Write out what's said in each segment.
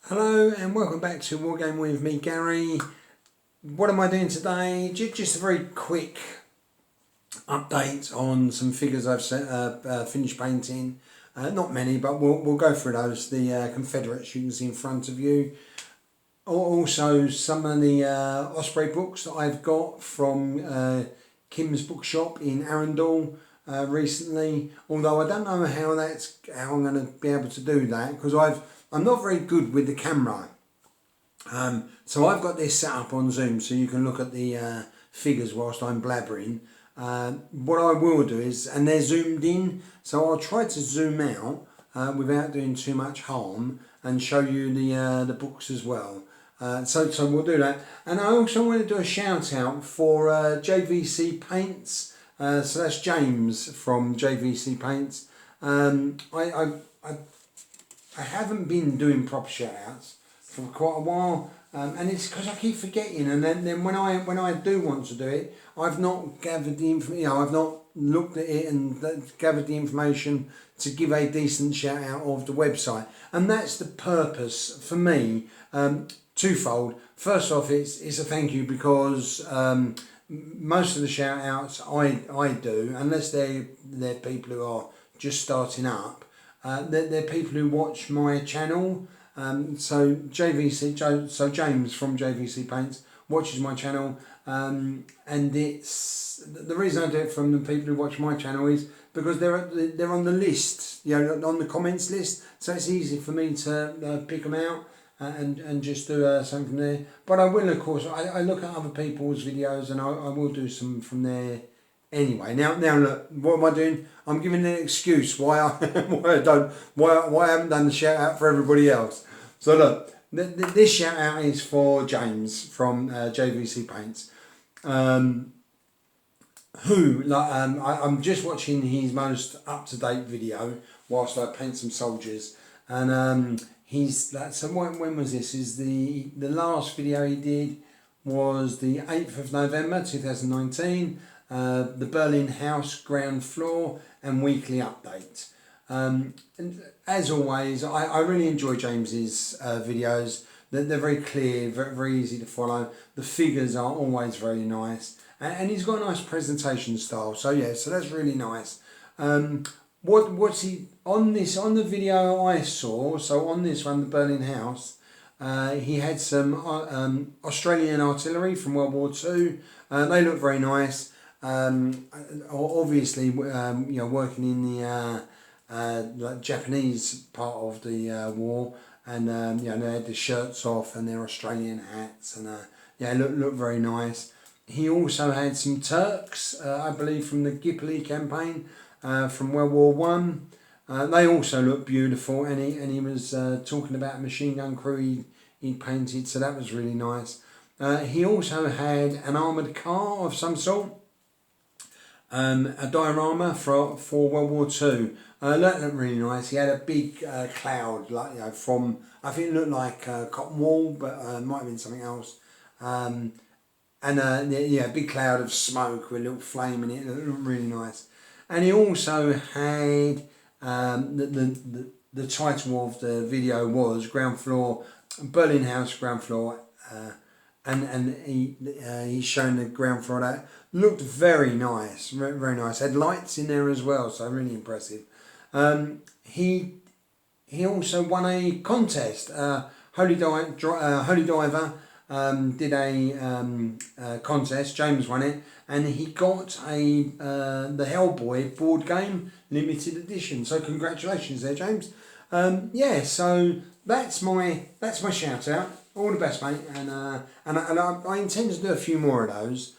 Hello and welcome back to Wargame with me, Gary. What am I doing today? Just a very quick update on some figures I've finished painting. Not many, but we'll go through those. The Confederates you can see in front of you. Also, some of the Osprey books that I've got from Kim's bookshop in Arundel recently. Although I don't know how I'm going to be able to do that because I'm not very good with the camera. So I've got this set up on Zoom so you can look at the figures whilst I'm blabbering. What I will do is, and they're zoomed in, so I'll try to zoom out without doing too much harm and show you the books as well. So we'll do that. And I also want to do a shout out for JVC Paints. So that's James from JVC Paints. I haven't been doing proper shout outs for quite a while, and it's because I keep forgetting. And then when I do want to do it, I've not gathered the information. I've not looked at it and gathered the information to give a decent shout out of the website. And that's the purpose for me. Twofold. First off, it's a thank you because most of the shout outs I do, unless they're people who are just starting up. They're people who watch my channel. So James from JVC Paints watches my channel, and it's the reason I do it from the people who watch my channel is because they're on the list, on the comments list. So it's easy for me to pick them out and just do something from there. But I will, of course, I look at other people's videos and I will do some from there. Anyway, now look, what am I doing? I'm giving an excuse why I haven't done the shout out for everybody else. So look, this shout out is for James from JVC Paints, I'm just watching his most up to date video whilst I paint some soldiers, and so when was this? Is the last video he did was the 8th of November 2019. The Berlin House ground floor and weekly update. And as always, I really enjoy James's videos. They're very clear, very easy to follow. The figures are always very nice, and he's got a nice presentation style. So yeah, so that's really nice. What's he on the video I saw? So on this one, the Berlin House. He had some Australian artillery from World War II. They look very nice. Obviously, working in the Japanese part of the war, and they had the shirts off and their Australian hats, and look very nice. He also had some Turks, I believe, from the Gallipoli campaign from World War One. They also look beautiful, and he was talking about a machine gun crew he painted, so that was really nice. He also had an armoured car of some sort. A diorama for World War Two. That looked really nice. He had a big cloud, from, I think it looked like cotton wool, but might have been something else. A big cloud of smoke with a little flame in it. It looked really nice. And he also had the title of the video was Ground Floor, Berlin House Ground Floor. And he's shown the ground floor that looked very nice, very nice. Had lights in there as well, so really impressive. He also won a contest. Holy Diver did a contest. James won it, and he got the Hellboy board game limited edition. So congratulations there, James. So that's my shout out. All the best, mate, and I intend to do a few more of those.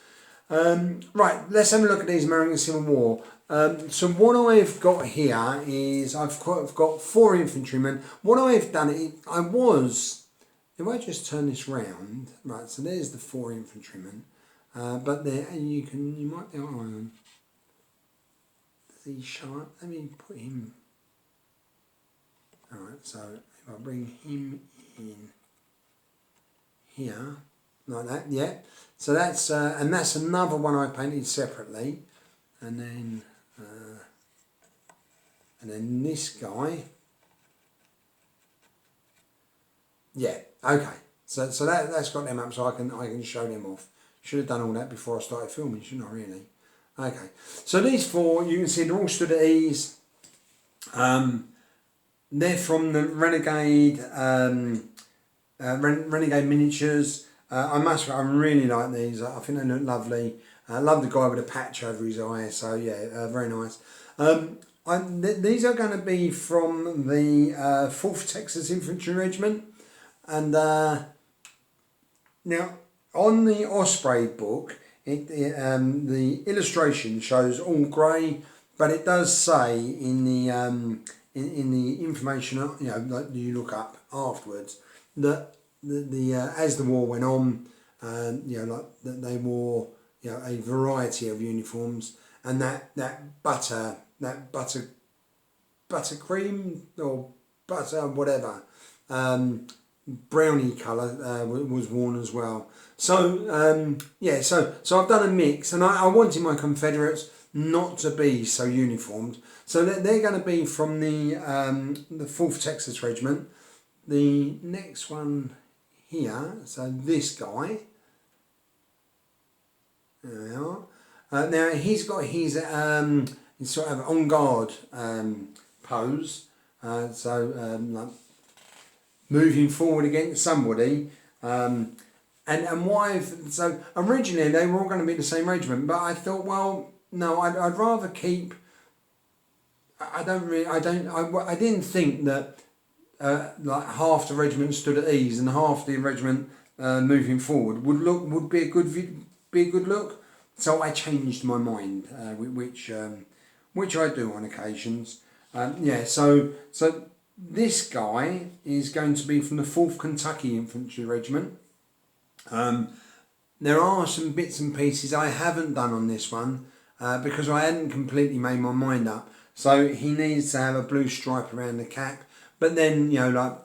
Right, let's have a look at these American Civil War. So what I've got here is I've got 4 infantrymen. What I've done, if I just turn this round, right, so there's the 4 infantrymen, but there, and you might be on. Does he show up? Let me put him. All right, so if I bring him in here, like that, yeah. So that's and that's another one I painted separately, and then this guy Yeah, okay. So that's got them up, so I can show them off. Should have done all that before I started filming, shouldn't I really? Okay. So these four, you can see they're all stood at ease. They're from the Renegade Renegade miniatures. I really like these. I think they look lovely. I love the guy with a patch over his eye. So yeah, very nice. These are going to be from the 4th Texas Infantry Regiment, and now on the Osprey book, the illustration shows all grey, but it does say in the in the information, like you look up afterwards, that the as the war went on, like that they wore a variety of uniforms, and that buttercream or butter whatever brownie colour was worn as well. So so I've done a mix, and I wanted my Confederates not to be so uniformed. So they're going to be from the 4th Texas Regiment. The next one here, so this guy. There we are. Now he's got his sort of on guard pose. Like moving forward against somebody. And why? So originally they were all going to be the same regiment, but I thought, well, no, I'd rather keep. I didn't think that like half the regiment stood at ease and half the regiment moving forward would be a good look. So I changed my mind, which I do on occasions. So this guy is going to be from the 4th Kentucky Infantry Regiment. There are some bits and pieces I haven't done on this one because I hadn't completely made my mind up. So he needs to have a blue stripe around the cap. But then, like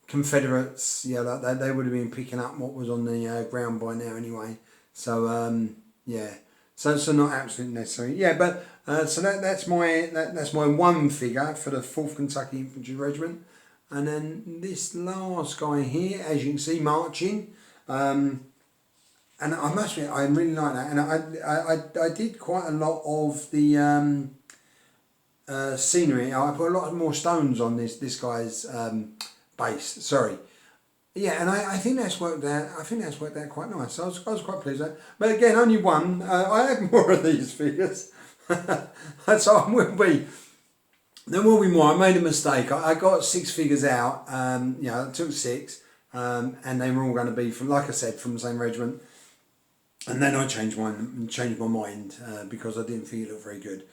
Confederates, like they would have been picking up what was on the ground by now anyway. So, So not absolutely necessary. Yeah, but so that's my one figure for the 4th Kentucky Infantry Regiment. And then this last guy here, as you can see, marching. And I must admit, I really like that. And I did quite a lot of the scenery. I put a lot more stones on this guy's base. Sorry. Yeah, and I think that's worked out. I think that's worked out quite nice. So I was quite pleased with that. But again, only one. I have more of these figures, so I will be. There will be more. I made a mistake. I got 6 figures out. I took 6, and they were all going to be from, like I said, from the same regiment. And then I changed my mind because I didn't think it looked very good.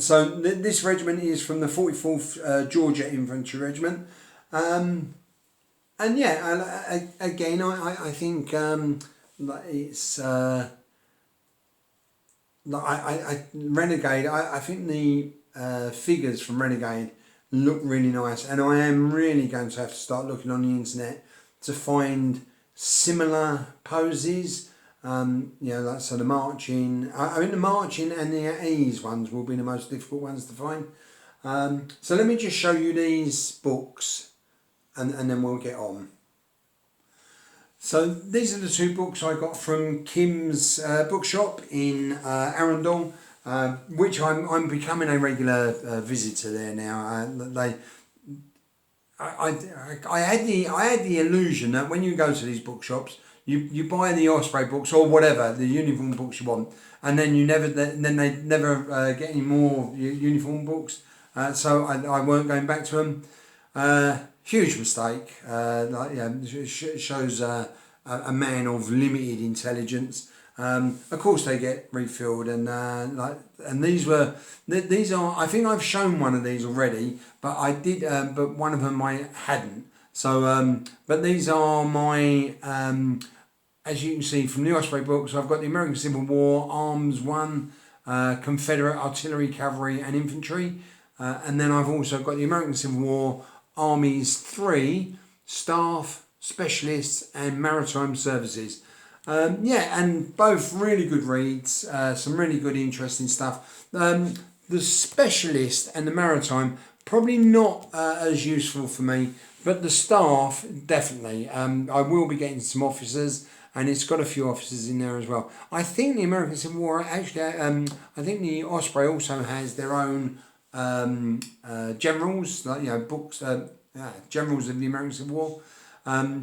So this regiment is from the 44th Georgia Infantry Regiment. And yeah, again, I think it's Renegade. I think the figures from Renegade look really nice, and I am really going to have to start looking on the internet to find similar poses. Like so the marching. I mean the marching and the at ease ones will be the most difficult ones to find. So let me just show you these books. And then we'll get on. So these are the 2 books I got from Kim's bookshop in Arundel, which I'm becoming a regular visitor there now. I had the illusion that when you go to these bookshops, you buy the Osprey books or whatever the uniform books you want, and then they never get any more uniform books. So I weren't going back to them. Huge mistake. Shows a man of limited intelligence. Of course, they get refilled, and these are. I think I've shown one of these already, but I did. But one of them I hadn't. So, but these are my. As you can see from the Osprey books, I've got the American Civil War Arms 1, Confederate Artillery, Cavalry, and Infantry, and then I've also got the American Civil War Armies 3, Staff, Specialists and Maritime Services. And both really good reads, some really good interesting stuff. The Specialist and the Maritime probably not as useful for me, but the staff definitely. I will be getting some officers, and it's got a few officers in there as well. I think the American Civil War actually. I think the Osprey also has their own generals, like books, generals of the American Civil War.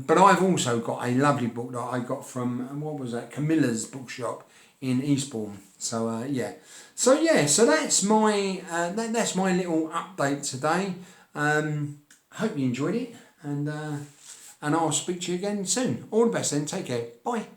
But I've also got a lovely book that I got from what was that, Camilla's bookshop in Eastbourne. So so that's my that's my little update today. Hope you enjoyed it, and I'll speak to you again soon. All the best then. Take care. Bye.